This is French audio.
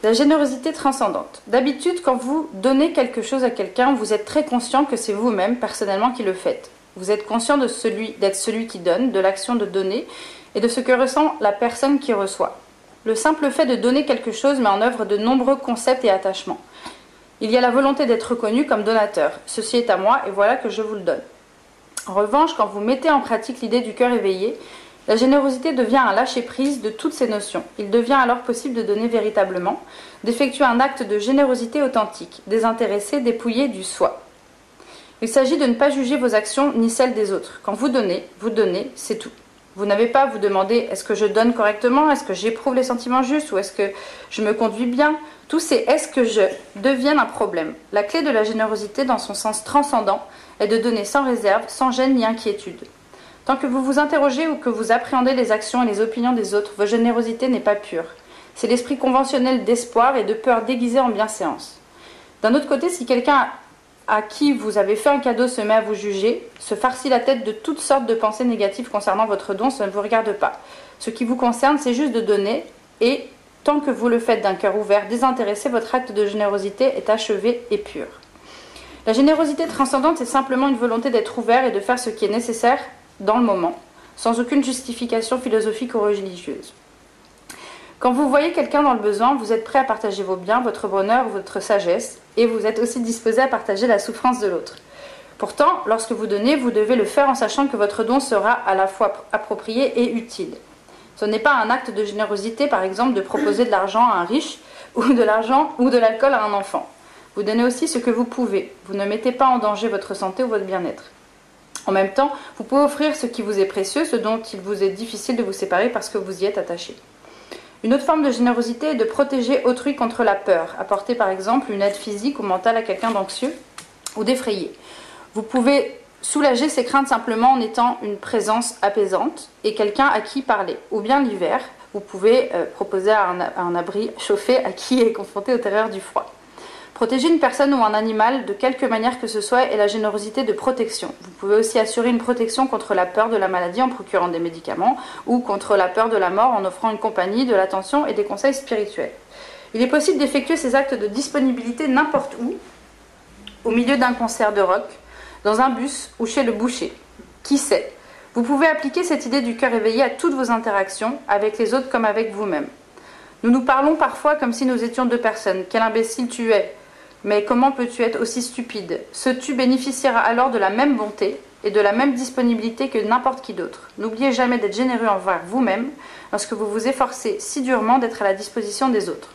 La générosité transcendante. D'habitude, quand vous donnez quelque chose à quelqu'un, vous êtes très conscient que c'est vous-même, personnellement, qui le faites. Vous êtes conscient d'être celui qui donne, de l'action de donner, et de ce que ressent la personne qui reçoit. Le simple fait de donner quelque chose met en œuvre de nombreux concepts et attachements. Il y a la volonté d'être reconnu comme donateur. Ceci est à moi, et voilà que je vous le donne. En revanche, quand vous mettez en pratique l'idée du cœur éveillé, la générosité devient un lâcher-prise de toutes ces notions. Il devient alors possible de donner véritablement, d'effectuer un acte de générosité authentique, désintéressé, dépouillé du soi. Il s'agit de ne pas juger vos actions ni celles des autres. Quand vous donnez, c'est tout. Vous n'avez pas à vous demander est-ce que je donne correctement, est-ce que j'éprouve les sentiments justes ou est-ce que je me conduis bien. Tout ces est-ce que je deviennent un problème. La clé de la générosité dans son sens transcendant est de donner sans réserve, sans gêne ni inquiétude. Tant que vous vous interrogez ou que vous appréhendez les actions et les opinions des autres, votre générosité n'est pas pure. C'est l'esprit conventionnel d'espoir et de peur déguisé en bienséance. D'un autre côté, si quelqu'un à qui vous avez fait un cadeau se met à vous juger, se farcit la tête de toutes sortes de pensées négatives concernant votre don, ça ne vous regarde pas. Ce qui vous concerne, c'est juste de donner et, tant que vous le faites d'un cœur ouvert, désintéressé, votre acte de générosité est achevé et pur. La générosité transcendante est simplement une volonté d'être ouvert et de faire ce qui est nécessaire dans le moment, sans aucune justification philosophique ou religieuse. Quand vous voyez quelqu'un dans le besoin, vous êtes prêt à partager vos biens, votre bonheur, votre sagesse, et vous êtes aussi disposé à partager la souffrance de l'autre. Pourtant, lorsque vous donnez, vous devez le faire en sachant que votre don sera à la fois approprié et utile. Ce n'est pas un acte de générosité, par exemple, de proposer de l'argent à un riche ou de l'alcool à un enfant. Vous donnez aussi ce que vous pouvez. Vous ne mettez pas en danger votre santé ou votre bien-être. En même temps, vous pouvez offrir ce qui vous est précieux, ce dont il vous est difficile de vous séparer parce que vous y êtes attaché. Une autre forme de générosité est de protéger autrui contre la peur, apporter par exemple une aide physique ou mentale à quelqu'un d'anxieux ou d'effrayé. Vous pouvez soulager ses craintes simplement en étant une présence apaisante et quelqu'un à qui parler. Ou bien l'hiver, vous pouvez proposer un abri chauffé à qui est confronté aux terreurs du froid. Protéger une personne ou un animal de quelque manière que ce soit est la générosité de protection. Vous pouvez aussi assurer une protection contre la peur de la maladie en procurant des médicaments ou contre la peur de la mort en offrant une compagnie, de l'attention et des conseils spirituels. Il est possible d'effectuer ces actes de disponibilité n'importe où, au milieu d'un concert de rock, dans un bus ou chez le boucher. Qui sait? Vous pouvez appliquer cette idée du cœur éveillé à toutes vos interactions, avec les autres comme avec vous-même. Nous nous parlons parfois comme si nous étions deux personnes. Quel imbécile tu es! Mais comment peux-tu être aussi stupide? Ce tu bénéficiera alors de la même bonté et de la même disponibilité que n'importe qui d'autre. N'oubliez jamais d'être généreux envers vous-même lorsque vous vous efforcez si durement d'être à la disposition des autres.